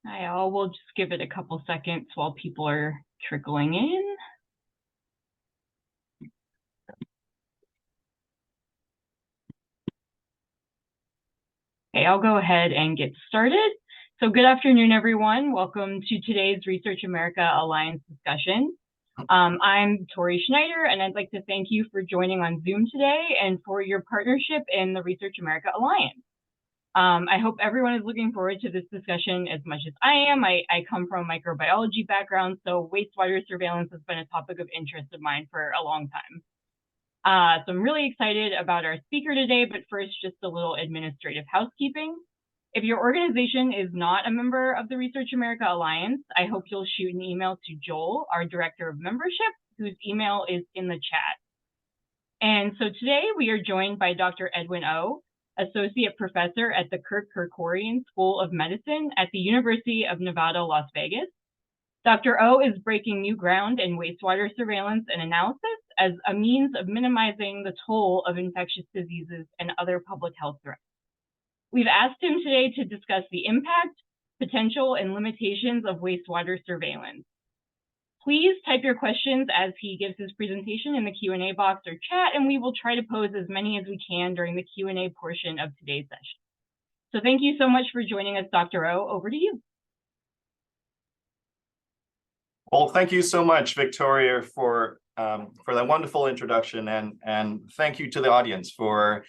Hi, all. We'll just give it a couple seconds while people are trickling in. Okay, I'll go ahead and get started. So good afternoon, everyone. Welcome to today's Research America Alliance discussion. I'm Tori Schneider, and I'd like to thank you for joining on Zoom today and for your partnership in the Research America Alliance. I hope everyone is looking forward to this discussion as much as I am. I come from a microbiology background, so wastewater surveillance has been a topic of interest of mine for a long time. So I'm really excited about our speaker today, but first, just a little administrative housekeeping. If your organization is not a member of the Research America Alliance, I hope you'll shoot an email to Joel, our Director of Membership, whose email is in the chat. And so today we are joined by Dr. Edwin Oh, Associate Professor at the Kerkorian School of Medicine at the University of Nevada, Las Vegas. Dr. Oh is breaking new ground in wastewater surveillance and analysis as a means of minimizing the toll of infectious diseases and other public health threats. We've asked him today to discuss the impact, potential, and limitations of wastewater surveillance. Please type your questions as he gives his presentation in the Q&A box or chat, and we will try to pose as many as we can during the Q&A portion of today's session. So thank you so much for joining us, Dr. Oh. Over to you. Well, thank you so much, Victoria, for that wonderful introduction, and thank you to the audience for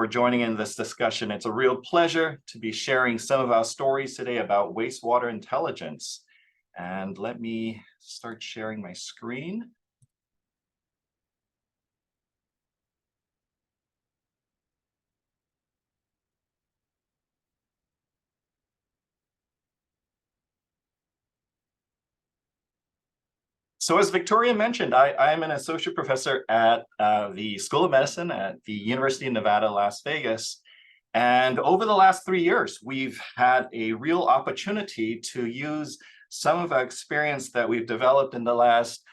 joining in this discussion. It's a real pleasure to be sharing some of our stories today about wastewater intelligence. And let me start sharing my screen. So as Victoria mentioned, I am an associate professor at the School of Medicine at the University of Nevada, Las Vegas. And over the last 3 years, we've had a real opportunity to use some of our experience that we've developed in the last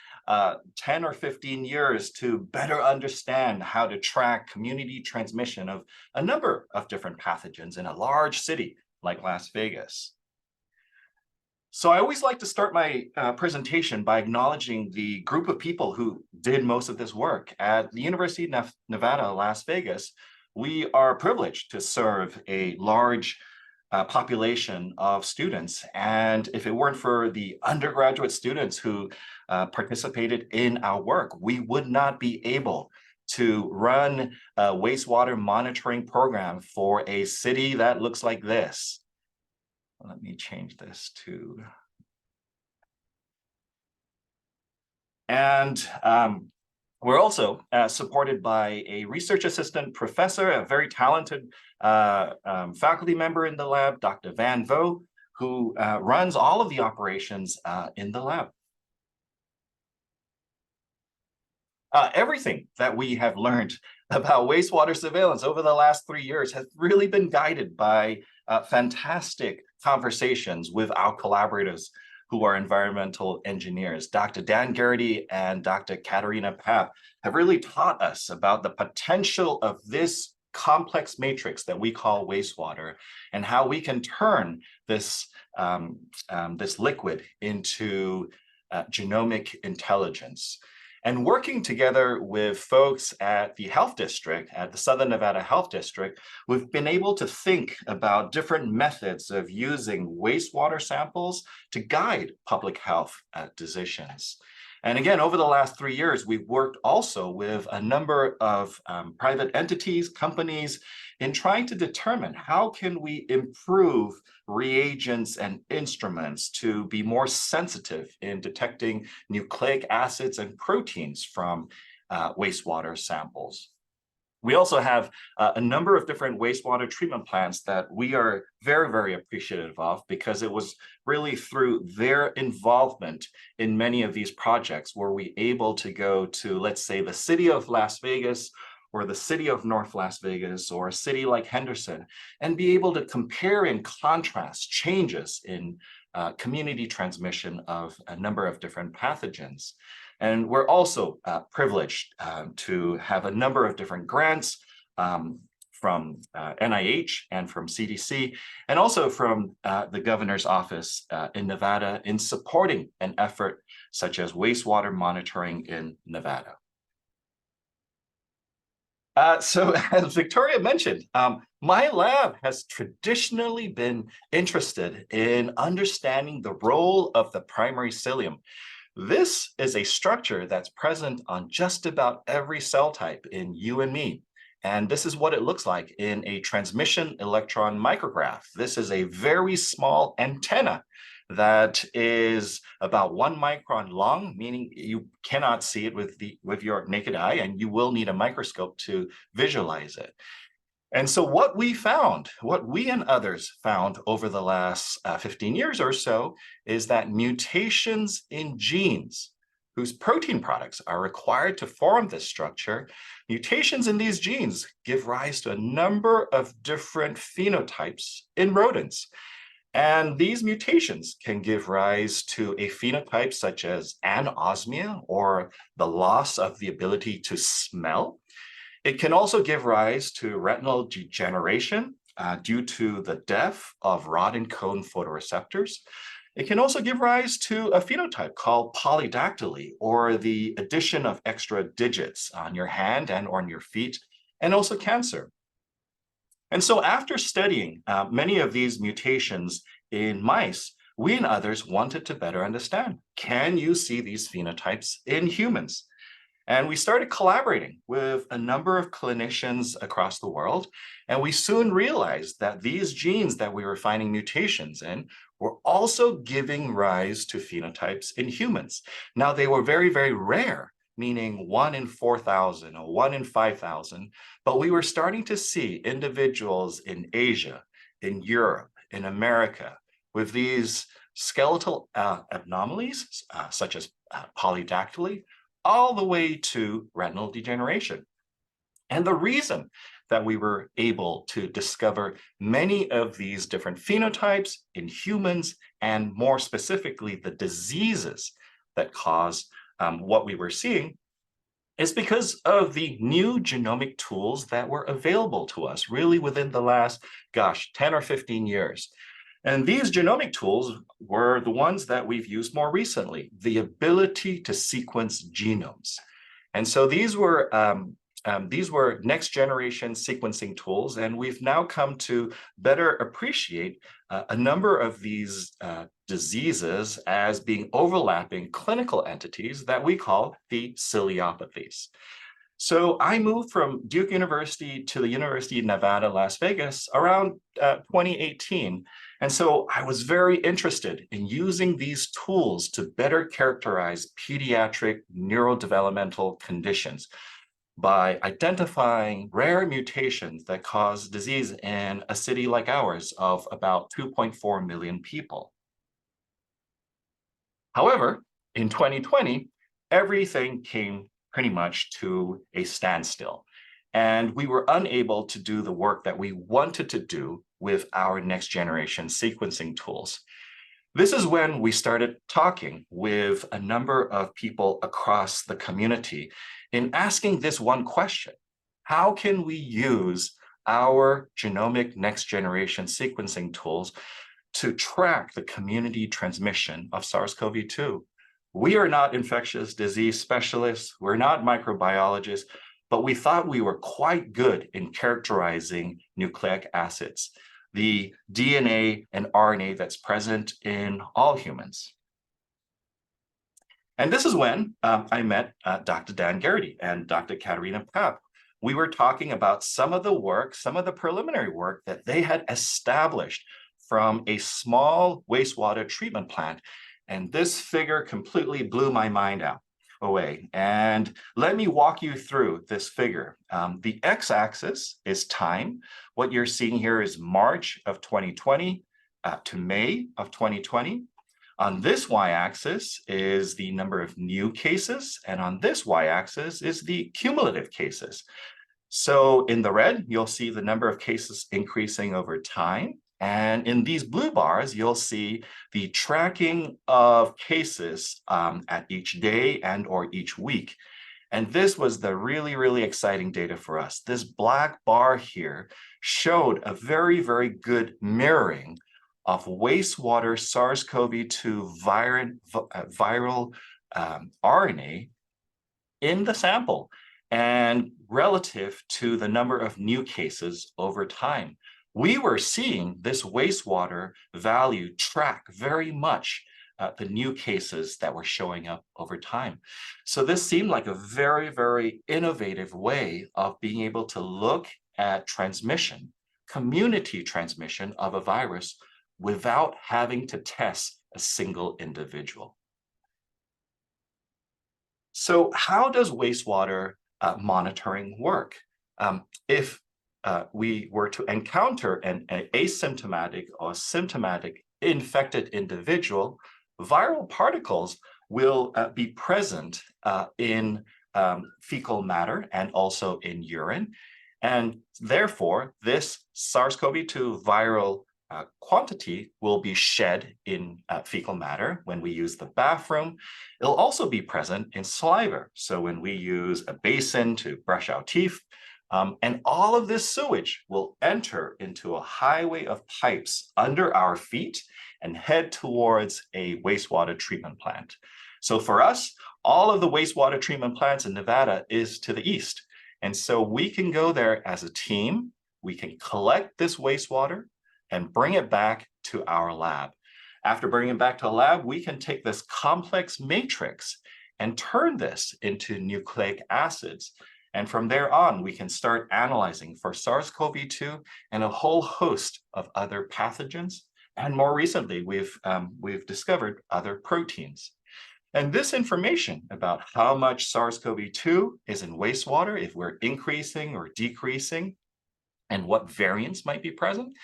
10 or 15 years to better understand how to track community transmission of a number of different pathogens in a large city like Las Vegas. So I always like to start my presentation by acknowledging the group of people who did most of this work. At the University of Nevada, Las Vegas, we are privileged to serve a large population of students. And if it weren't for the undergraduate students who participated in our work, we would not be able to run a wastewater monitoring program for a city that looks like this. Let me change this to, and we're also supported by a research assistant professor, a very talented faculty member in the lab, Dr. Van Vo, who runs all of the operations in the lab. Everything that we have learned about wastewater surveillance over the last 3 years has really been guided by fantastic conversations with our collaborators who are environmental engineers. Dr. Dan Garrity and Dr. Katerina Papp have really taught us about the potential of this complex matrix that we call wastewater and how we can turn this, this liquid into genomic intelligence. And working together with folks at the Health District, at the Southern Nevada Health District, we've been able to think about different methods of using wastewater samples to guide public health decisions. And again, over the last 3 years, we've worked also with a number of private entities, companies, in trying to determine how can we improve reagents and instruments to be more sensitive in detecting nucleic acids and proteins from wastewater samples. We also have a number of different wastewater treatment plants that we are very, very appreciative of, because it was really through their involvement in many of these projects were we able to go to, let's say, the city of Las Vegas or the city of North Las Vegas or a city like Henderson, and be able to compare and contrast changes in community transmission of a number of different pathogens. And we're also privileged to have a number of different grants from NIH and from CDC, and also from the governor's office in Nevada in supporting an effort such as wastewater monitoring in Nevada. So as Victoria mentioned, my lab has traditionally been interested in understanding the role of the primary cilium. This is a structure that's present on just about every cell type in you and me. And this is what it looks like in a transmission electron micrograph. This is a very small antenna that is about 1 micron long, meaning you cannot see it with your naked eye, and you will need a microscope to visualize it. And so what we and others found over the last 15 years or so, is that mutations in genes whose protein products are required to form this structure, mutations in these genes give rise to a number of different phenotypes in rodents. And these mutations can give rise to a phenotype such as anosmia, or the loss of the ability to smell. It can also give rise to retinal degeneration due to the death of rod and cone photoreceptors. It can also give rise to a phenotype called polydactyly, or the addition of extra digits on your hand and on your feet, and also cancer. And so after studying many of these mutations in mice, we and others wanted to better understand, can you see these phenotypes in humans? And we started collaborating with a number of clinicians across the world. And we soon realized that these genes that we were finding mutations in were also giving rise to phenotypes in humans. Now, they were very, very rare, meaning 1 in 4,000 or 1 in 5,000. But we were starting to see individuals in Asia, in Europe, in America, with these skeletal anomalies, such as polydactyly, all the way to retinal degeneration. And the reason that we were able to discover many of these different phenotypes in humans, and more specifically, the diseases that cause what we were seeing, is because of the new genomic tools that were available to us really within the last, 10 or 15 years. And these genomic tools were the ones that we've used more recently, the ability to sequence genomes. And so these were next generation sequencing tools, and we've now come to better appreciate a number of these diseases as being overlapping clinical entities that we call the ciliopathies. So I moved from Duke University to the University of Nevada, Las Vegas around 2018. And so I was very interested in using these tools to better characterize pediatric neurodevelopmental conditions by identifying rare mutations that cause disease in a city like ours of about 2.4 million people. However, in 2020, everything came pretty much to a standstill, and we were unable to do the work that we wanted to do with our next generation sequencing tools. This is when we started talking with a number of people across the community in asking this one question: how can we use our genomic next generation sequencing tools to track the community transmission of SARS-CoV-2? We are not infectious disease specialists, we're not microbiologists, but we thought we were quite good in characterizing nucleic acids, the DNA and RNA that's present in all humans. And this is when I met Dr. Dan Garrity and Dr. Katerina Papp. We were talking about some of the work, some of the preliminary work that they had established from a small wastewater treatment plant. And this figure completely blew my mind away. And let me walk you through this figure. The x-axis is time. What you're seeing here is March of 2020 to May of 2020. On this y-axis is the number of new cases, and on this y-axis is the cumulative cases. So in the red, you'll see the number of cases increasing over time. And in these blue bars, you'll see the tracking of cases at each day and or each week. And this was the really, really exciting data for us. This black bar here showed a very, very good mirroring of wastewater SARS-CoV-2 viral RNA in the sample and relative to the number of new cases over time. We were seeing this wastewater value track very much the new cases that were showing up over time. So this seemed like a very, very innovative way of being able to look at transmission, community transmission of a virus without having to test a single individual. So how does wastewater monitoring work? If we were to encounter an asymptomatic or symptomatic infected individual, viral particles will be present in fecal matter and also in urine. And therefore, this SARS-CoV-2 viral quantity will be shed in fecal matter when we use the bathroom. It'll also be present in saliva. So when we use a basin to brush our teeth, and all of this sewage will enter into a highway of pipes under our feet and head towards a wastewater treatment plant. So for us, all of the wastewater treatment plants in Nevada is to the east. And so we can go there as a team, we can collect this wastewater and bring it back to our lab. After bringing it back to a lab, we can take this complex matrix and turn this into nucleic acids. And from there on, we can start analyzing for SARS-CoV-2 and a whole host of other pathogens. And more recently, we've discovered other proteins. And this information about how much SARS-CoV-2 is in wastewater, if we're increasing or decreasing, and what variants might be present,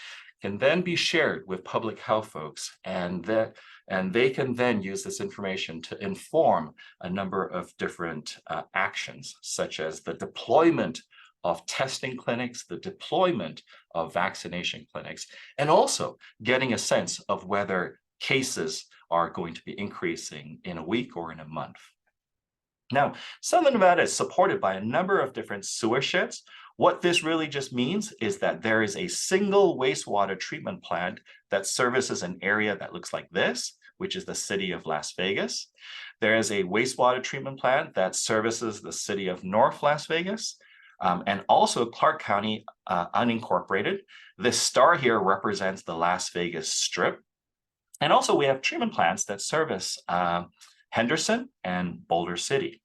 can then be shared with public health folks, and they can then use this information to inform a number of different actions, such as the deployment of testing clinics, the deployment of vaccination clinics, and also getting a sense of whether cases are going to be increasing in a week or in a month. Now, Southern Nevada is supported by a number of different sewer sheds. What this really just means is that there is a single wastewater treatment plant that services an area that looks like this, which is the city of Las Vegas. There is a wastewater treatment plant that services the city of North Las Vegas, and also Clark County unincorporated. This star here represents the Las Vegas Strip. And also we have treatment plants that service Henderson and Boulder City.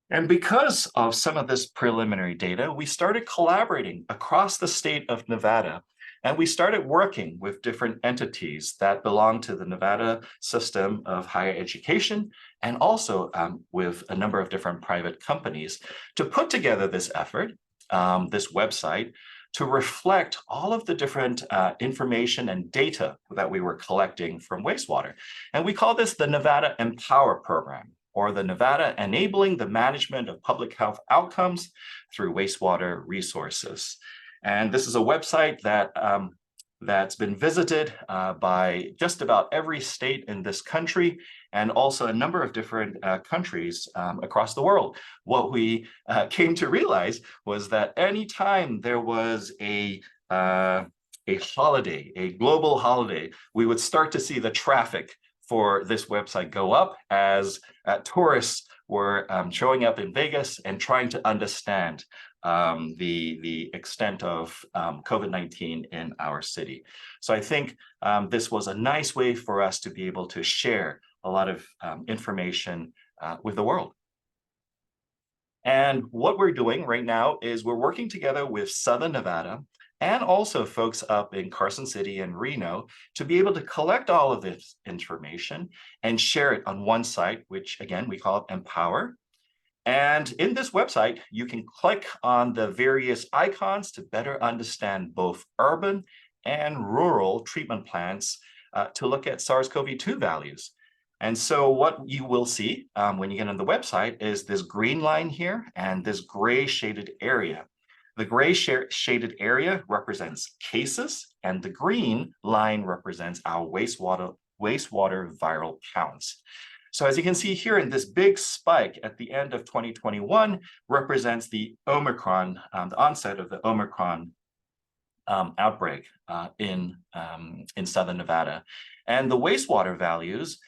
And because of some of this preliminary data, we started collaborating across the state of Nevada, and we started working with different entities that belong to the Nevada system of higher education, and also with a number of different private companies to put together this effort, this website, to reflect all of the different information and data that we were collecting from wastewater. And we call this the Nevada Empower Program, or the Nevada Enabling the Management of Public Health Outcomes through Wastewater Resources. And this is a website that that's been visited by just about every state in this country, and also a number of different countries across the world. What we came to realize was that anytime there was a holiday, a global holiday, we would start to see the traffic for this website go up as tourists were showing up in Vegas and trying to understand the extent of COVID-19 in our city. So I think this was a nice way for us to be able to share a lot of information with the world. And what we're doing right now is we're working together with Southern Nevada and also folks up in Carson City and Reno to be able to collect all of this information and share it on one site, which again, we call it Empower. And in this website, you can click on the various icons to better understand both urban and rural treatment plants to look at SARS-CoV-2 values. And so what you will see when you get on the website is this green line here and this gray shaded area. The gray shaded area represents cases, and the green line represents our wastewater viral counts. So as you can see here in this big spike at the end of 2021 represents the Omicron, the onset of the Omicron outbreak in Southern Nevada. And the wastewater values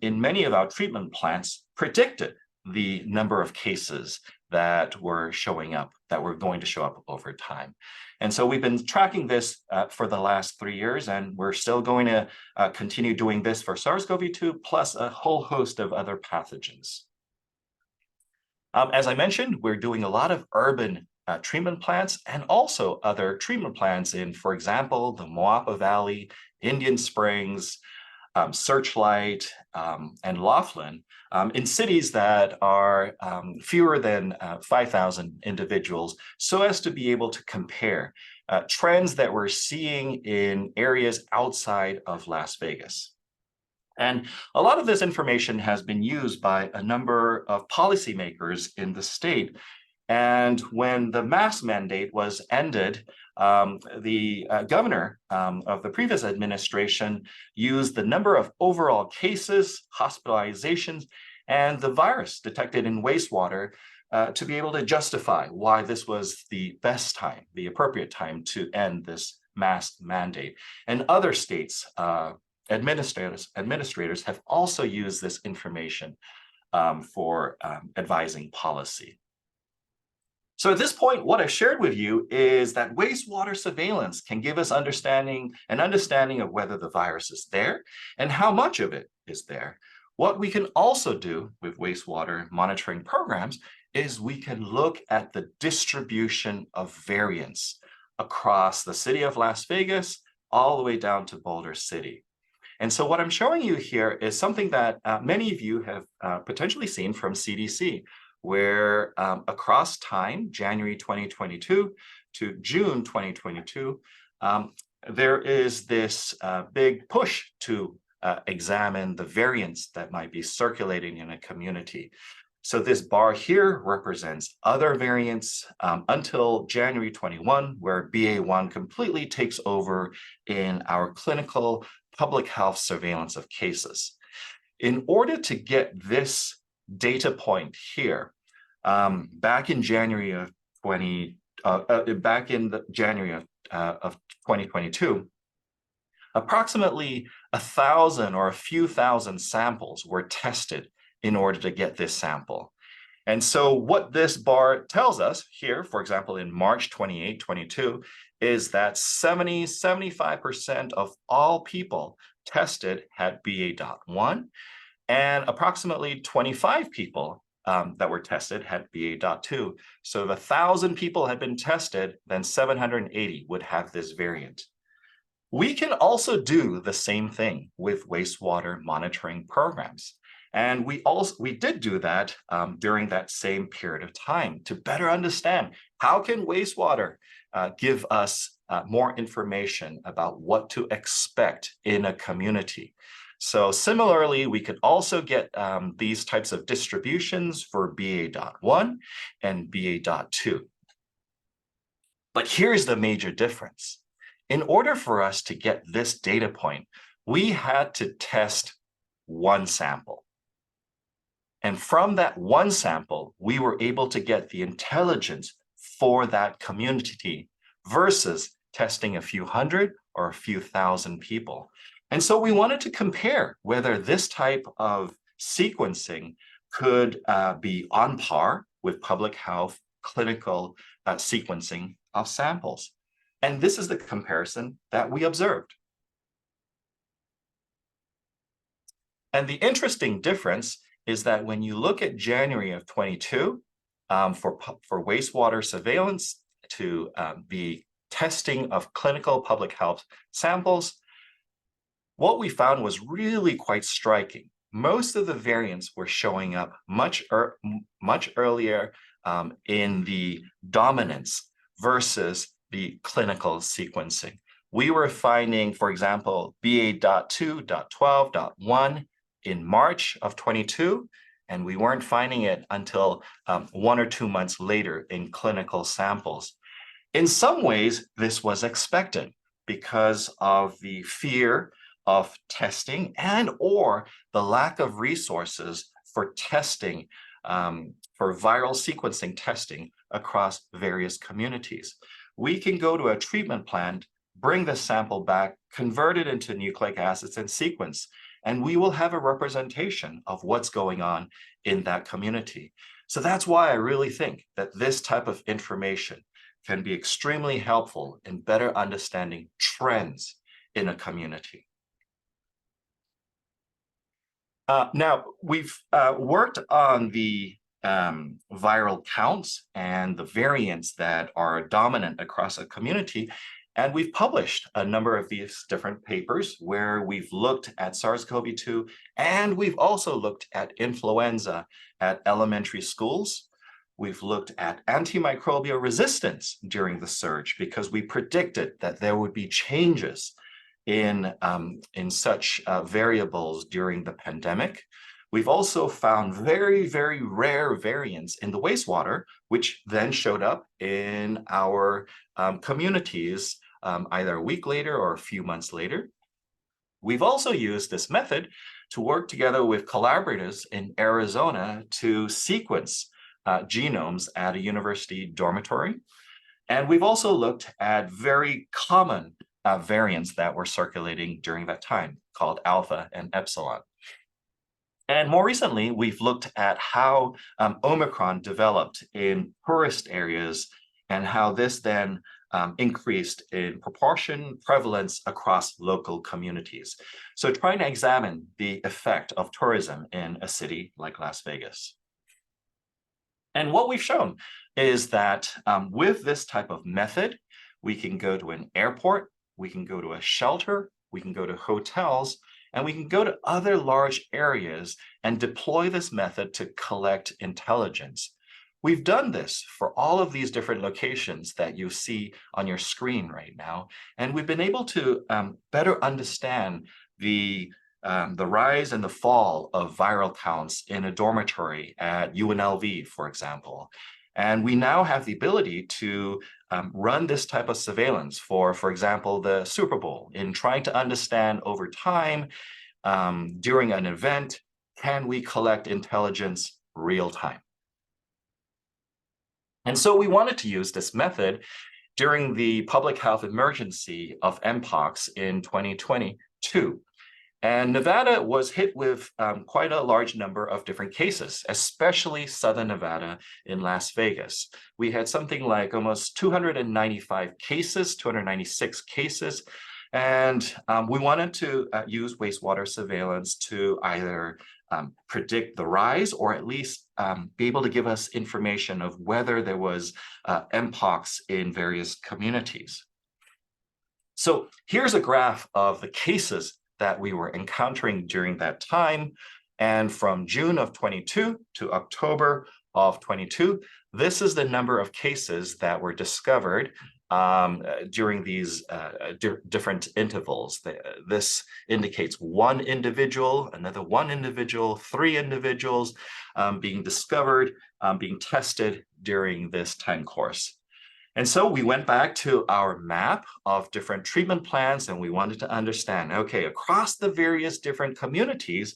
in many of our treatment plants predicted the number of cases that were showing up, that were going to show up over time. And so we've been tracking this for the last 3 years, and we're still going to continue doing this for SARS-CoV-2, plus a whole host of other pathogens. As I mentioned, we're doing a lot of urban treatment plants and also other treatment plants in, for example, the Moapa Valley, Indian Springs, Searchlight, and Laughlin, in cities that are fewer than 5,000 individuals, so as to be able to compare trends that we're seeing in areas outside of Las Vegas. And a lot of this information has been used by a number of policymakers in the state. And when the mask mandate was ended, the governor of the previous administration used the number of overall cases, hospitalizations, and the virus detected in wastewater to be able to justify why this was the best time, the appropriate time to end this mask mandate. And other states, administrators have also used this information for advising policy. So at this point, what I've shared with you is that wastewater surveillance can give us an understanding of whether the virus is there and how much of it is there. What we can also do with wastewater monitoring programs is we can look at the distribution of variants across the city of Las Vegas, all the way down to Boulder City. And so what I'm showing you here is something that many of you have potentially seen from CDC, where across time, January 2022 to June 2022, there is this big push to examine the variants that might be circulating in a community. So this bar here represents other variants until January 21, where BA1 completely takes over in our clinical public health surveillance of cases. In order to get this data point here, back in January of 2022, approximately 1,000 or a few thousand samples were tested in order to get this sample. And so what this bar tells us here, for example, in March 28, 22, is that 75% of all people tested had BA.1, and approximately 25 people that were tested had BA.2. So if 1,000 people had been tested, then 780 would have this variant. We can also do the same thing with wastewater monitoring programs. And we did do that during that same period of time to better understand how can wastewater give us more information about what to expect in a community. So similarly, we could also get these types of distributions for BA.1 and BA.2. But here's the major difference. In order for us to get this data point, we had to test one sample. And from that one sample, we were able to get the intelligence for that community versus testing a few hundred or a few thousand people. And so we wanted to compare whether this type of sequencing could be on par with public health clinical sequencing of samples. And this is the comparison that we observed. And the interesting difference is that when you look at January of 22 for wastewater surveillance to be testing of clinical public health samples, what we found was really quite striking. Most of the variants were showing up much earlier in the dominance versus the clinical sequencing. We were finding, for example, BA.2.12.1 in March of 22, and we weren't finding it until 1 or 2 months later in clinical samples. In some ways, this was expected because of the fear of testing and or the lack of resources for testing, for viral sequencing testing across various communities. We can go to a treatment plant, bring the sample back, convert it into nucleic acids and sequence, and we will have a representation of what's going on in that community. So that's why I really think that this type of information can be extremely helpful in better understanding trends in a community. Now, we've worked on the viral counts and the variants that are dominant across a community. And we've published a number of these different papers where we've looked at SARS-CoV-2, and we've also looked at influenza at elementary schools. We've looked at antimicrobial resistance during the surge because we predicted that there would be changes in such variables during the pandemic. We've also found very, very rare variants in the wastewater, which then showed up in our communities either a week later or a few months later. We've also used this method to work together with collaborators in Arizona to sequence genomes at a university dormitory. And we've also looked at very common variants that were circulating during that time, called alpha and epsilon. And more recently, we've looked at how Omicron developed in tourist areas and how this then increased in proportion prevalence across local communities. So trying to examine the effect of tourism in a city like Las Vegas. And what we've shown is that with this type of method, we can go to an airport, we can go to a shelter, we can go to hotels, and we can go to other large areas and deploy this method to collect intelligence. We've done this for all of these different locations that you see on your screen right now, and we've been able to better understand the rise and the fall of viral counts in a dormitory at UNLV, for example. And we now have the ability to run this type of surveillance for example, the Super Bowl, in trying to understand over time, during an event, can we collect intelligence real time? And so we wanted to use this method during the public health emergency of Mpox in 2022. And Nevada was hit with quite a large number of different cases, especially Southern Nevada in Las Vegas. We had something like almost 295 cases, 296 cases. And we wanted to use wastewater surveillance to either predict the rise or at least be able to give us information of whether there was Mpox in various communities. So here's a graph of the cases that we were encountering during that time. And from June of 22 to October of 22, this is the number of cases that were discovered during these different intervals. This indicates one individual, another one individual, three individuals being discovered, being tested during this time course. And so we went back to our map of different treatment plans, and we wanted to understand, okay, across the various different communities,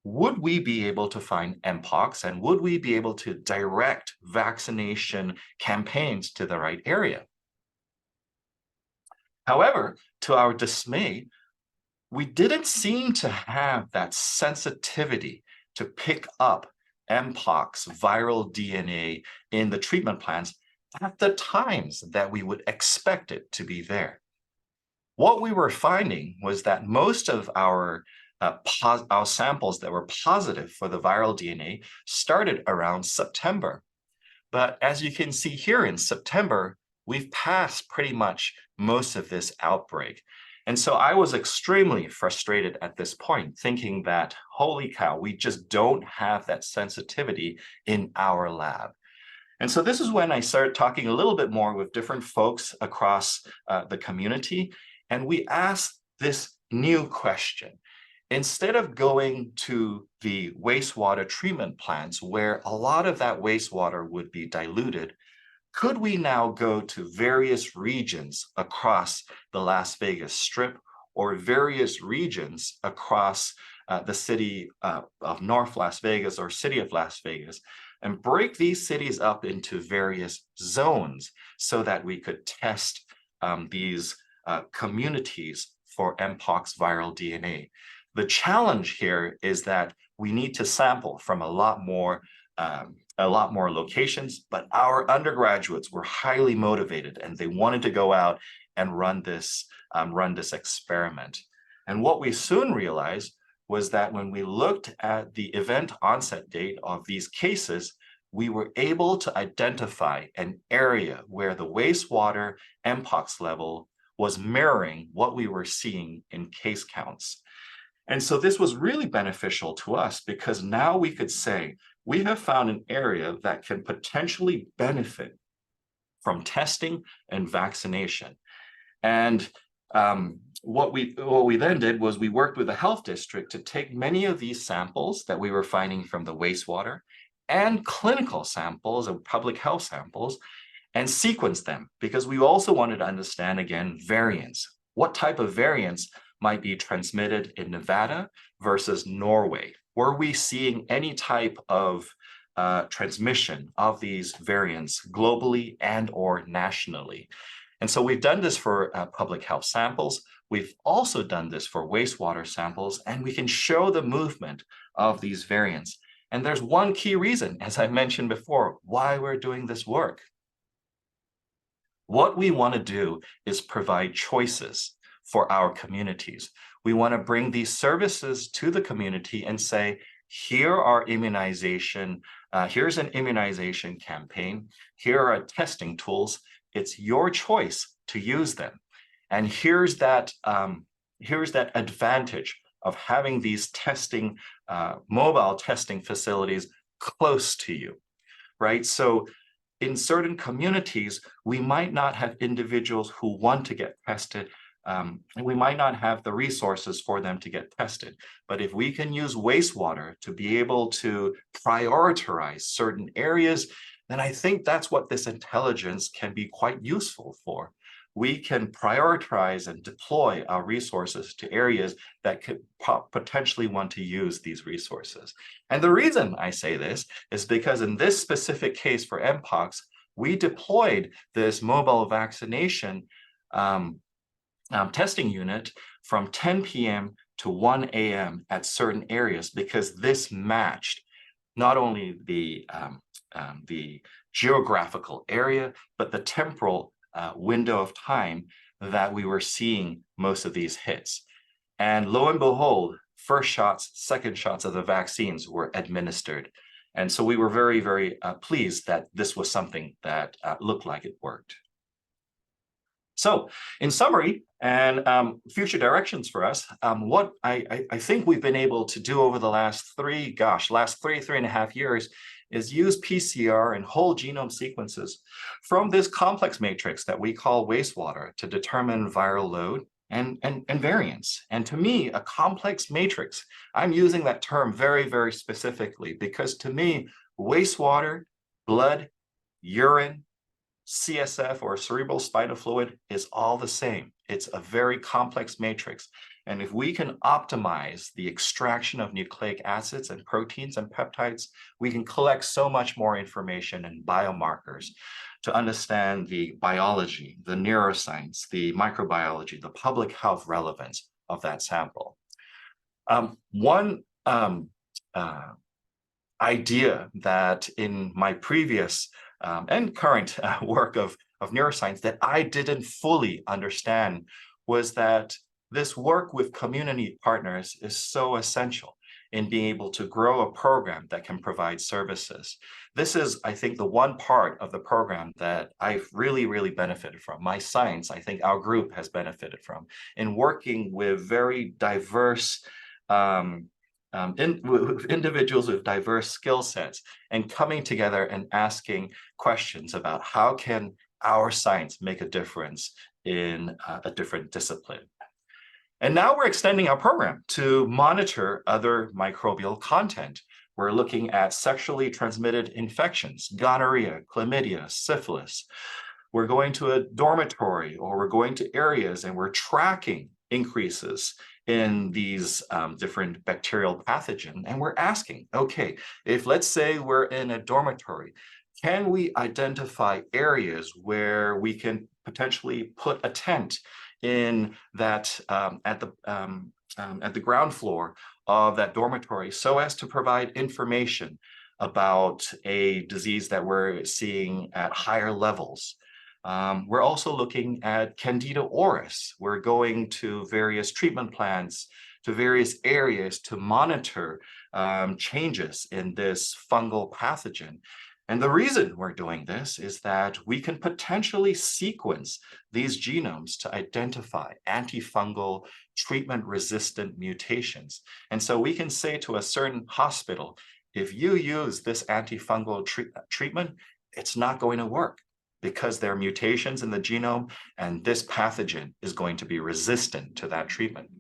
would we be able to find Mpox, and would we be able to direct vaccination campaigns to the right area? However, to our dismay, we didn't seem to have that sensitivity to pick up Mpox viral DNA in the treatment plans at the times that we would expect it to be there. What we were finding was that most of our samples that were positive for the viral DNA started around September. But as you can see here in September, we've passed pretty much most of this outbreak. And so I was extremely frustrated at this point, thinking that, holy cow, we just don't have that sensitivity in our lab. And so this is when I started talking a little bit more with different folks across the community. And we asked this new question. Instead of going to the wastewater treatment plants where a lot of that wastewater would be diluted, could we now go to various regions across the Las Vegas Strip or various regions across the city of North Las Vegas or city of Las Vegas, and break these cities up into various zones so that we could test these communities for Mpox viral DNA. The challenge here is that we need to sample from a lot more locations, but our undergraduates were highly motivated and they wanted to go out and run this experiment. And what we soon realized was that when we looked at the event onset date of these cases, we were able to identify an area where the wastewater Mpox level was mirroring what we were seeing in case counts. And so this was really beneficial to us because now we could say, we have found an area that can potentially benefit from testing and vaccination. And what we then did was we worked with the health district to take many of these samples that we were finding from the wastewater and clinical samples and public health samples and sequence them, because we also wanted to understand, again, variants. What type of variants might be transmitted in Nevada versus Norway? Were we seeing any type of transmission of these variants globally and or nationally? And so we've done this for public health samples. We've also done this for wastewater samples, and we can show the movement of these variants. And there's one key reason, as I mentioned before, why we're doing this work. What we want to do is provide choices for our communities. We want to bring these services to the community and say, here are immunization, here's an immunization campaign, here are testing tools. It's your choice to use them. And here's that advantage of having these testing, mobile testing facilities close to you, right? So in certain communities, we might not have individuals who want to get tested, and we might not have the resources for them to get tested. But if we can use wastewater to be able to prioritize certain areas, then I think that's what this intelligence can be quite useful for. We can prioritize and deploy our resources to areas that could potentially want to use these resources. And the reason I say this is because in this specific case for Mpox, we deployed this mobile vaccination testing unit from 10 p.m. to 1 a.m. at certain areas, because this matched not only the geographical area, but the temporal window of time that we were seeing most of these hits. And lo and behold, first shots, second shots of the vaccines were administered. And so we were very, very pleased that this was something that looked like it worked. So in summary, and future directions for us, what I think we've been able to do over the last three and a half years is use PCR and whole genome sequences from this complex matrix that we call wastewater to determine viral load and variants. And to me, a complex matrix, I'm using that term very, very specifically, because to me, wastewater, blood, urine, CSF or cerebral spinal fluid is all the same. It's a very complex matrix. And if we can optimize the extraction of nucleic acids and proteins and peptides, we can collect so much more information and biomarkers to understand the biology, the neuroscience, the microbiology, the public health relevance of that sample. One idea that in my previous and current work of neuroscience that I didn't fully understand was that this work with community partners is so essential in being able to grow a program that can provide services. This is, I think, the one part of the program that I've really, really benefited from. My science, I think our group has benefited from, in working with very diverse individuals with diverse skill sets and coming together and asking questions about how can our science make a difference in a different discipline. And now we're extending our program to monitor other microbial content. We're looking at sexually transmitted infections, gonorrhea, chlamydia, syphilis. We're going to a dormitory, or we're going to areas and we're tracking increases in these different bacterial pathogens. And we're asking, okay, if let's say we're in a dormitory, can we identify areas where we can potentially put a tent in that at the ground floor of that dormitory so as to provide information about a disease that we're seeing at higher levels? We're also looking at Candida auris. We're going to various treatment plants, to various areas to monitor changes in this fungal pathogen. And the reason we're doing this is that we can potentially sequence these genomes to identify antifungal treatment-resistant mutations. And so we can say to a certain hospital, if you use this antifungal treatment, it's not going to work because there are mutations in the genome and this pathogen is going to be resistant to that treatment.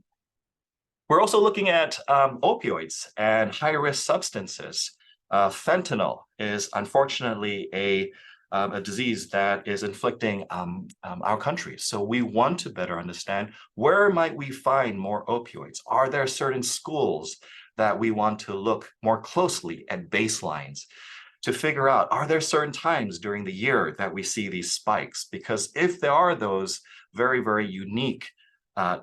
We're also looking at opioids and high-risk substances. Fentanyl is unfortunately a disease that is inflicting our country. So we want to better understand, where might we find more opioids? Are there certain schools that we want to look more closely at baselines to figure out, are there certain times during the year that we see these spikes? Because if there are those very, very unique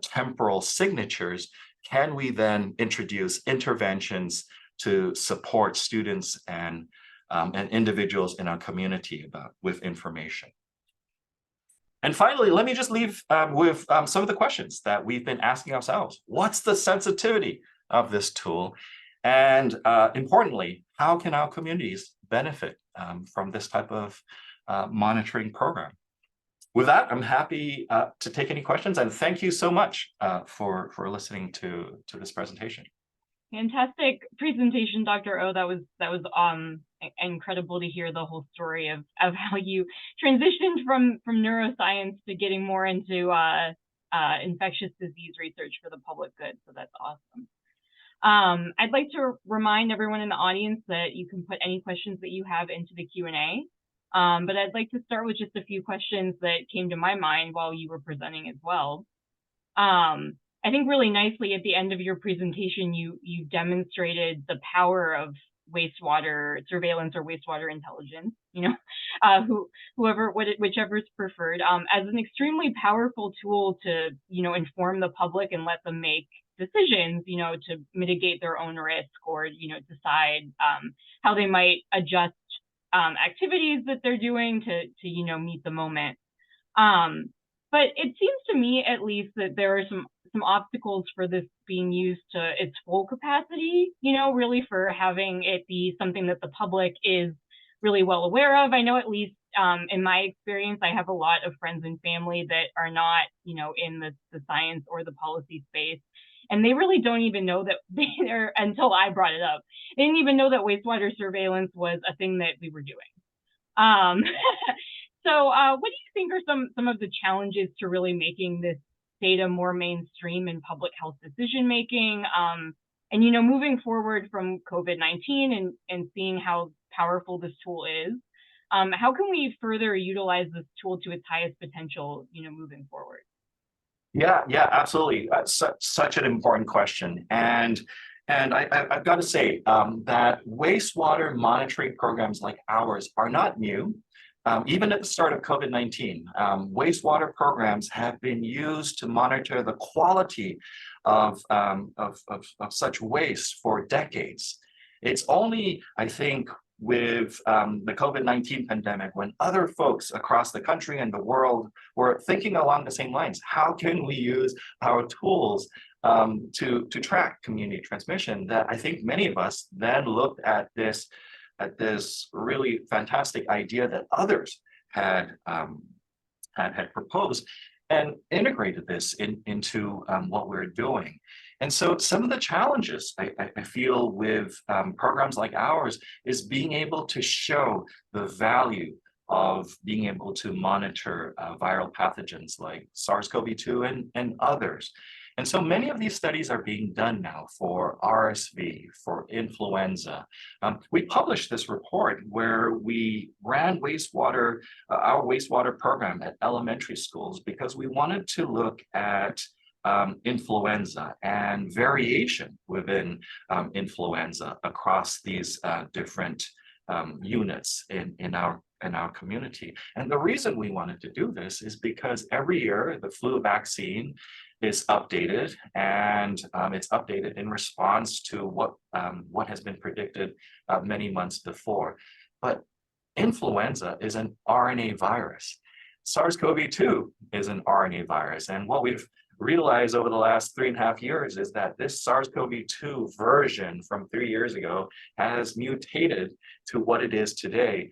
temporal signatures, can we then introduce interventions to support students and individuals in our community with information? And finally, let me just leave with some of the questions that we've been asking ourselves. What's the sensitivity of this tool? And importantly, how can our communities benefit from this type of monitoring program? With that, I'm happy to take any questions, and thank you so much for listening to this presentation. Fantastic presentation, Dr. Oh. That was incredible to hear the whole story of how you transitioned from neuroscience to getting more into infectious disease research for the public good. So that's awesome. I'd like to remind everyone in the audience that you can put any questions that you have into the Q&A. But I'd like to start with just a few questions that came to my mind while you were presenting as well. I think really nicely at the end of your presentation, you demonstrated the power of wastewater surveillance or wastewater intelligence, whichever is preferred, as an extremely powerful tool to, inform the public and let them make decisions, to mitigate their own risk or, decide how they might adjust activities that they're doing to meet the moment. But it seems to me, at least, that there are some obstacles for this being used to its full capacity, really for having it be something that the public is really well aware of. I know, at least in my experience, I have a lot of friends and family that are not, in the science or the policy space. And they really don't even know that until I brought it up. They didn't even know that wastewater surveillance was a thing that we were doing. So what do you think are some of the challenges to really making this data more mainstream in public health decision making? And moving forward from COVID-19 and seeing how powerful this tool is, how can we further utilize this tool to its highest potential, moving forward? Yeah, absolutely. Such an important question. And I've got to say that wastewater monitoring programs like ours are not new. Even at the start of COVID-19, wastewater programs have been used to monitor the quality of such waste for decades. It's only, I think, with the COVID-19 pandemic, when other folks across the country and the world were thinking along the same lines, how can we use our tools to track community transmission, that I think many of us then looked at this really fantastic idea that others had proposed and integrated this into what we're doing. And so some of the challenges I feel with programs like ours is being able to show the value of being able to monitor viral pathogens like SARS-CoV-2 and others. And so many of these studies are being done now for RSV, for influenza. We published this report where we ran our wastewater program at elementary schools because we wanted to look at influenza and variation within influenza across these different units in our community. And the reason we wanted to do this is because every year the flu vaccine is updated, and it's updated in response to what has been predicted many months before. But influenza is an RNA virus. SARS-CoV-2 is an RNA virus. And what we've realized over the last 3.5 years is that this SARS-CoV-2 version from 3 years ago has mutated to what it is today.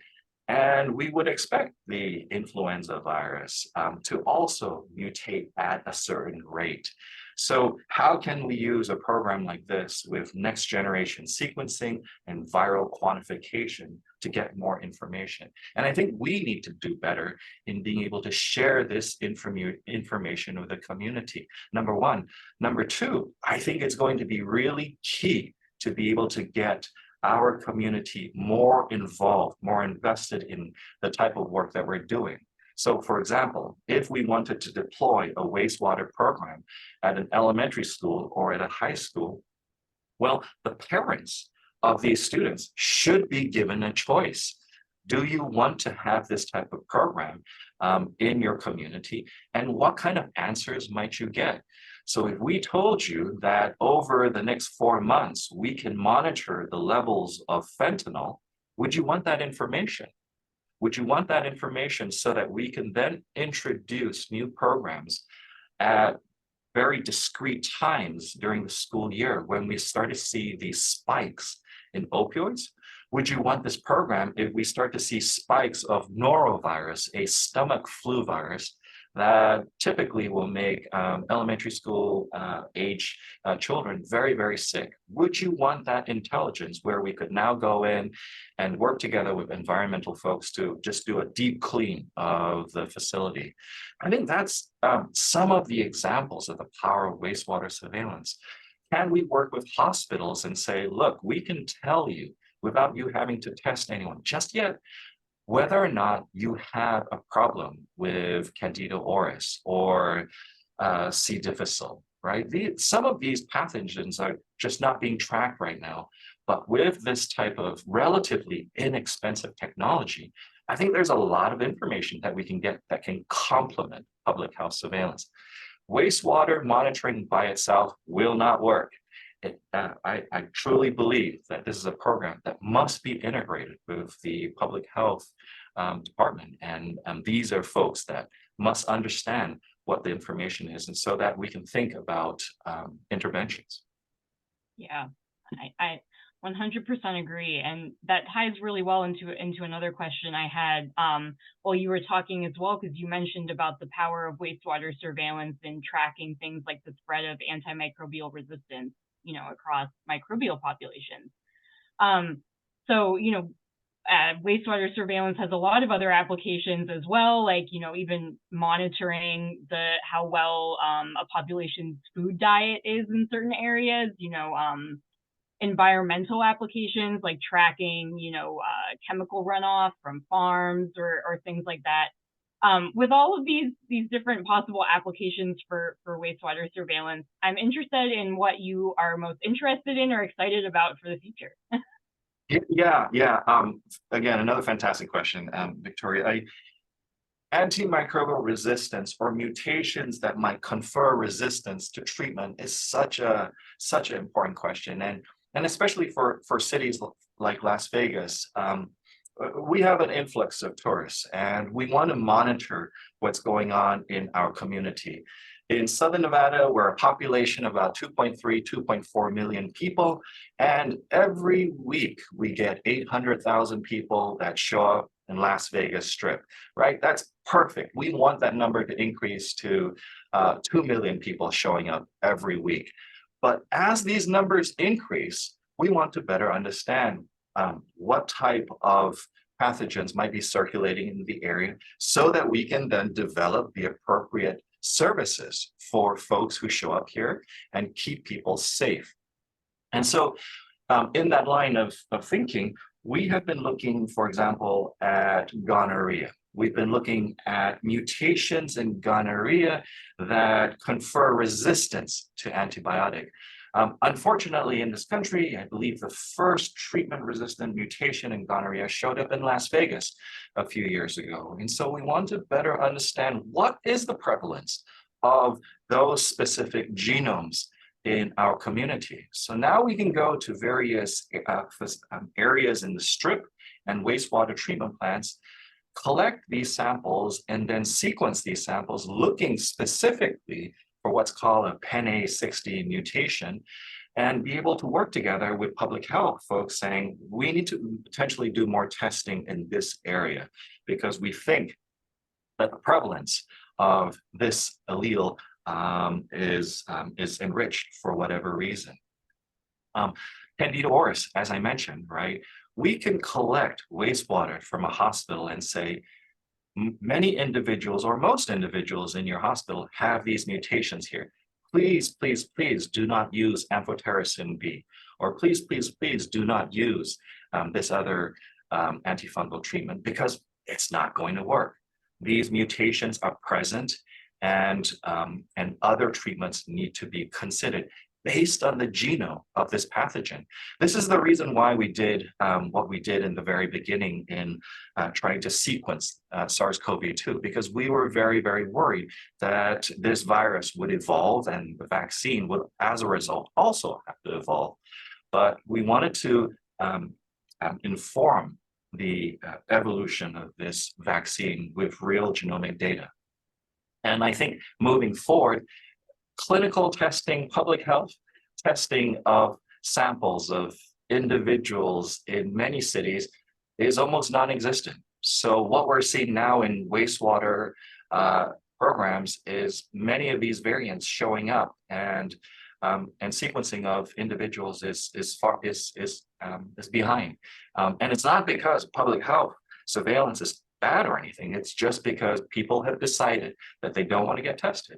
And we would expect the influenza virus to also mutate at a certain rate. So how can we use a program like this with next generation sequencing and viral quantification to get more information? And I think we need to do better in being able to share this information with the community, number one. Number two, I think it's going to be really key to be able to get our community more involved, more invested in the type of work that we're doing. So for example, if we wanted to deploy a wastewater program at an elementary school or at a high school, well, the parents of these students should be given a choice. Do you want to have this type of program in your community? And what kind of answers might you get? So if we told you that over the next 4 months, we can monitor the levels of fentanyl, would you want that information? Would you want that information so that we can then introduce new programs at very discrete times during the school year when we start to see these spikes in opioids? Would you want this program if we start to see spikes of norovirus, a stomach flu virus that typically will make elementary school age children very, very sick? Would you want that intelligence where we could now go in and work together with environmental folks to just do a deep clean of the facility? I think that's some of the examples of the power of wastewater surveillance. Can we work with hospitals and say, look, we can tell you without you having to test anyone just yet, whether or not you have a problem with Candida auris or C. difficile, right? Some of these pathogens are just not being tracked right now. But with this type of relatively inexpensive technology, I think there's a lot of information that we can get that can complement public health surveillance. Wastewater monitoring by itself will not work. I truly believe that this is a program that must be integrated with the public health department. And these are folks that must understand what the information is, and so that we can think about interventions. Yeah, I 100% agree. And that ties really well into another question I had while you were talking as well, because you mentioned about the power of wastewater surveillance in tracking things like the spread of antimicrobial resistance, across microbial populations. So, wastewater surveillance has a lot of other applications as well, like, even monitoring how well a population's food diet is in certain areas, environmental applications like tracking, chemical runoff from farms or things like that. With all of these different possible applications for wastewater surveillance, I'm interested in what you are most interested in or excited about for the future. Yeah. Again, another fantastic question, Victoria. Antimicrobial resistance or mutations that might confer resistance to treatment is such an important question, and especially for cities like Las Vegas. We have an influx of tourists, and we want to monitor what's going on in our community. In Southern Nevada, we're a population of about 2.3, 2.4 million people, and every week we get 800,000 people that show up in Las Vegas Strip, right? That's perfect. We want that number to increase to 2 million people showing up every week. But as these numbers increase, we want to better understand what type of pathogens might be circulating in the area so that we can then develop the appropriate services for folks who show up here and keep people safe. And so in that line of thinking, we have been looking, for example, at gonorrhea. We've been looking at mutations in gonorrhea that confer resistance to antibiotic. Unfortunately, in this country, I believe the first treatment-resistant mutation in gonorrhea showed up in Las Vegas a few years ago. And so we want to better understand what is the prevalence of those specific genomes in our community. So now we can go to various areas in the strip and wastewater treatment plants, collect these samples, and then sequence these samples looking specifically for what's called a PEN-A60 mutation, and be able to work together with public health folks saying, we need to potentially do more testing in this area because we think that the prevalence of this allele is enriched for whatever reason. Candida auris, as I mentioned, right? We can collect wastewater from a hospital and say, many individuals or most individuals in your hospital have these mutations here. Please, please, please do not use amphotericin B, or please, please, please do not use this other antifungal treatment because it's not going to work. These mutations are present, and other treatments need to be considered based on the genome of this pathogen. This is the reason why we did what we did in the very beginning in trying to sequence SARS-CoV-2, because we were very, very worried that this virus would evolve and the vaccine would, as a result, also have to evolve. But we wanted to inform the evolution of this vaccine with real genomic data. And I think moving forward, clinical testing, public health testing of samples of individuals in many cities is almost non-existent. So what we're seeing now in wastewater programs is many of these variants showing up, and sequencing of individuals is behind. And it's not because public health surveillance is bad or anything. It's just because people have decided that they don't want to get tested.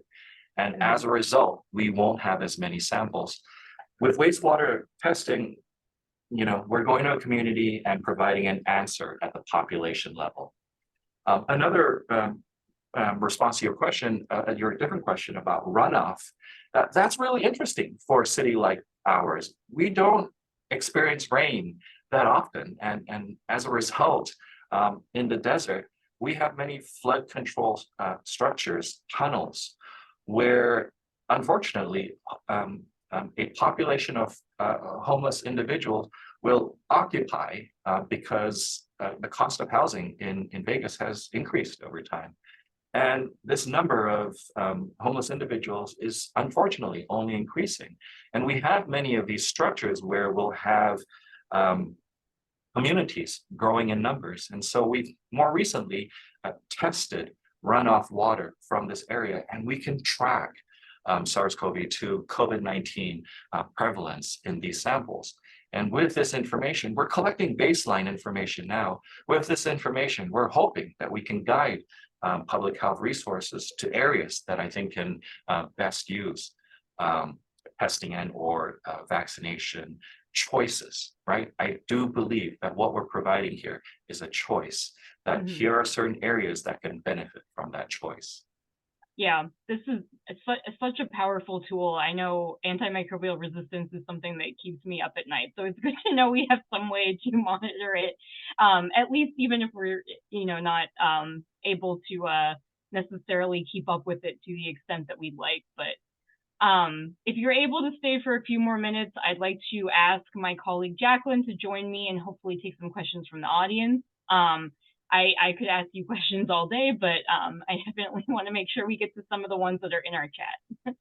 And as a result, we won't have as many samples. With wastewater testing, we're going to a community and providing an answer at the population level. Another response to your question, your different question about runoff, that's really interesting for a city like ours. We don't experience rain that often. And as a result, in the desert, we have many flood control structures, tunnels, where unfortunately a population of homeless individuals will occupy because the cost of housing in Vegas has increased over time. And this number of homeless individuals is unfortunately only increasing. And we have many of these structures where we'll have communities growing in numbers. And so we've more recently tested runoff water from this area, and we can track SARS-CoV-2, COVID-19 prevalence in these samples. And with this information, we're collecting baseline information now. With this information, we're hoping that we can guide public health resources to areas that I think can best use testing and or vaccination choices, right? I do believe that what we're providing here is a choice, that here are certain areas that can benefit from that choice. Yeah, it's such a powerful tool. I know antimicrobial resistance is something that keeps me up at night. So it's good to know we have some way to monitor it, at least even if we're, not able to necessarily keep up with it to the extent that we'd like. But if you're able to stay for a few more minutes, I'd like to ask my colleague Jacqueline to join me and hopefully take some questions from the audience. I could ask you questions all day, but I definitely want to make sure we get to some of the ones that are in our chat.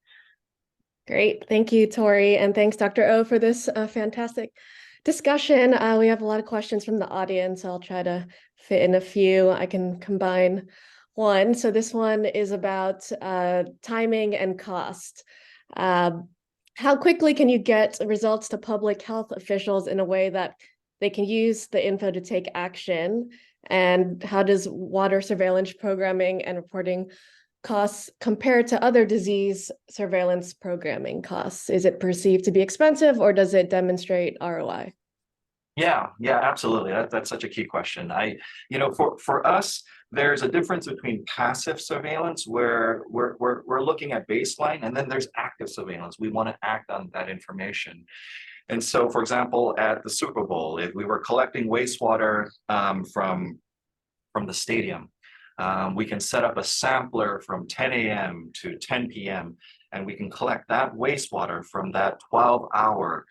Great. Thank you, Tori. And thanks, Dr. O, for this fantastic discussion. We have a lot of questions from the audience. I'll try to fit in a few. I can combine one. So this one is about timing and cost. How quickly can you get results to public health officials in a way that they can use the info to take action? And how does water surveillance programming and reporting costs compare to other disease surveillance programming costs? Is it perceived to be expensive, or does it demonstrate ROI? Yeah, yeah, absolutely. That's such a key question. For us, there's a difference between passive surveillance where we're looking at baseline, and then there's active surveillance. We want to act on that information. And so, for example, at the Super Bowl, if we were collecting wastewater from the stadium, we can set up a sampler from 10 a.m. to 10 p.m. and we can collect that wastewater from that 12-hour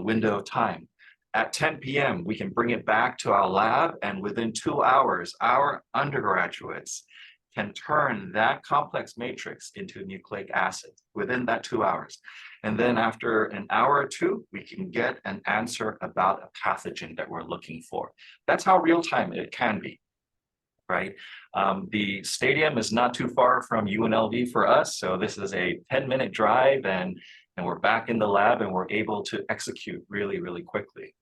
window of time. At 10 p.m., we can bring it back to our lab, and within 2 hours, our undergraduates can turn that complex matrix into nucleic acid within that 2 hours. And then after an hour or two, we can get an answer about a pathogen that we're looking for. That's how real time it can be, right? The stadium is not too far from UNLV for us. So this is a 10-minute drive, and we're back in the lab and we're able to execute really, really quickly.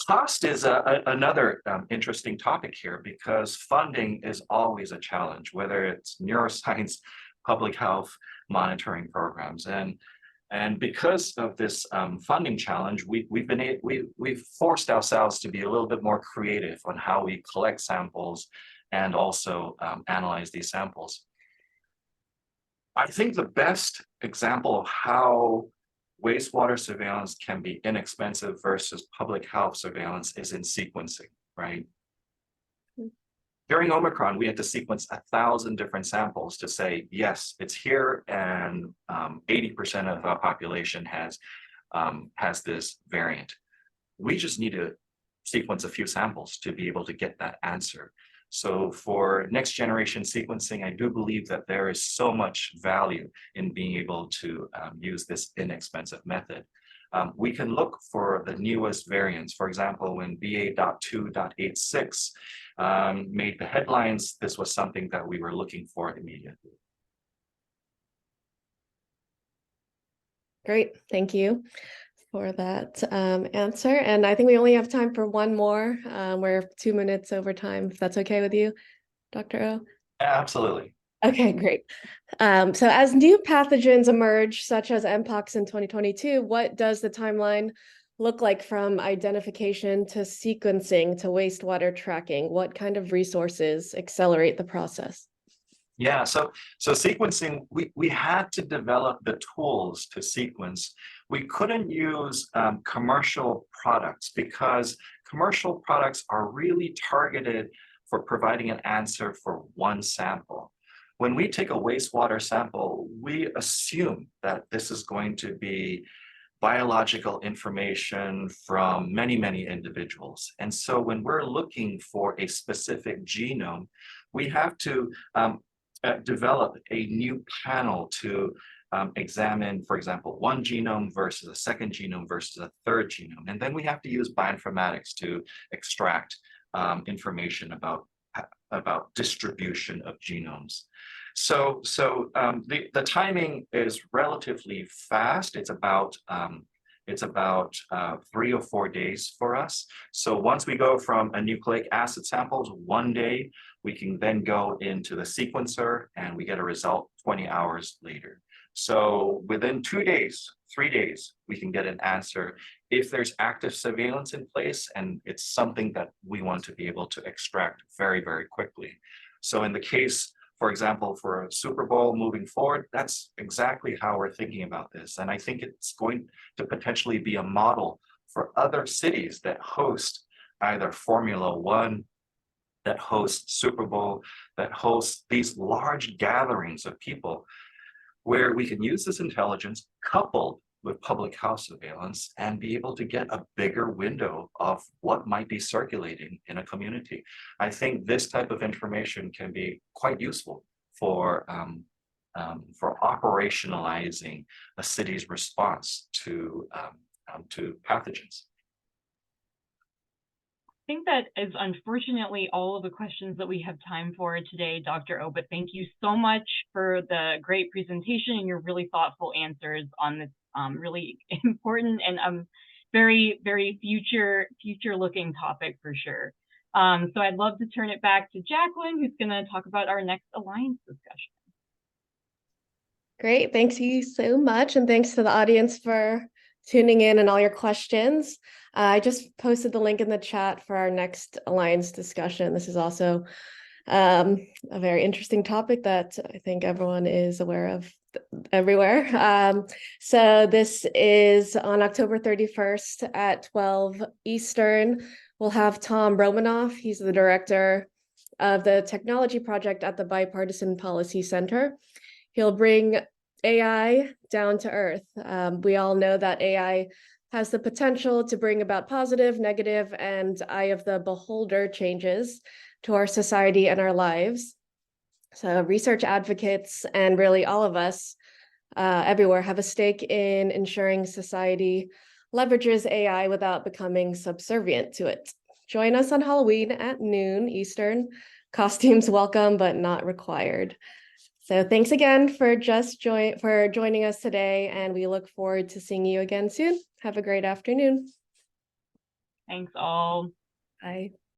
Cost is another interesting topic here because funding is always a challenge, whether it's neuroscience, public health, monitoring programs. And because of this funding challenge, we've forced ourselves to be a little bit more creative on how we collect samples and also analyze these samples. I think the best example of how wastewater surveillance can be inexpensive versus public health surveillance is in sequencing, right? During Omicron, we had to sequence 1,000 different samples to say, yes, it's here, and 80% of our population has this variant. We just need to sequence a few samples to be able to get that answer. So for next generation sequencing, I do believe that there is so much value in being able to use this inexpensive method. We can look for the newest variants. For example, when BA.2.86 made the headlines, this was something that we were looking for immediately. Great, thank you for that answer. And I think we only have time for one more. We're 2 minutes over time, if that's okay with you, Dr. O. Absolutely. Okay, great. So as new pathogens emerge, such as Mpox in 2022, what does the timeline look like from identification to sequencing to wastewater tracking? What kind of resources accelerate the process? Yeah, so sequencing, we had to develop the tools to sequence. We couldn't use commercial products because commercial products are really targeted for providing an answer for one sample. When we take a wastewater sample, we assume that this is going to be biological information from many, many individuals. And so when we're looking for a specific genome, we have to develop a new panel to examine, for example, one genome versus a second genome versus a third genome. And then we have to use bioinformatics to extract information about distribution of genomes. So the timing is relatively fast. It's about 3 or 4 days for us. So once we go from a nucleic acid samples, 1 day, we can then go into the sequencer and we get a result 20 hours later. So within 2 days, 3 days, we can get an answer if there's active surveillance in place, and it's something that we want to be able to extract very, very quickly. So in the case, for example, for a Super Bowl moving forward, that's exactly how we're thinking about this. And I think it's going to potentially be a model for other cities that host either Formula One, that host Super Bowl, that host these large gatherings of people, where we can use this intelligence coupled with public health surveillance and be able to get a bigger window of what might be circulating in a community. I think this type of information can be quite useful for operationalizing a city's response to pathogens. I think that is unfortunately all of the questions that we have time for today, Dr. O, but thank you so much for the great presentation and your really thoughtful answers on this really important and very, very future looking topic for sure. So I'd love to turn it back to Jacqueline, who's going to talk about our next Alliance discussion. Great, thanks you so much. And thanks to the audience for tuning in and all your questions. I just posted the link in the chat for our next Alliance discussion. This is also a very interesting topic that I think everyone is aware of everywhere. So this is on October 31st at 12 Eastern. We'll have Tom Romanoff. He's the director of the technology project at the Bipartisan Policy Center. He'll bring AI down to earth. We all know that AI has the potential to bring about positive, negative, and eye of the beholder changes to our society and our lives. So research advocates and really all of us everywhere have a stake in ensuring society leverages AI without becoming subservient to it. Join us on Halloween at noon Eastern. Costumes welcome, but not required. So thanks again for joining us today, and we look forward to seeing you again soon. Have a great afternoon. Thanks all. Bye.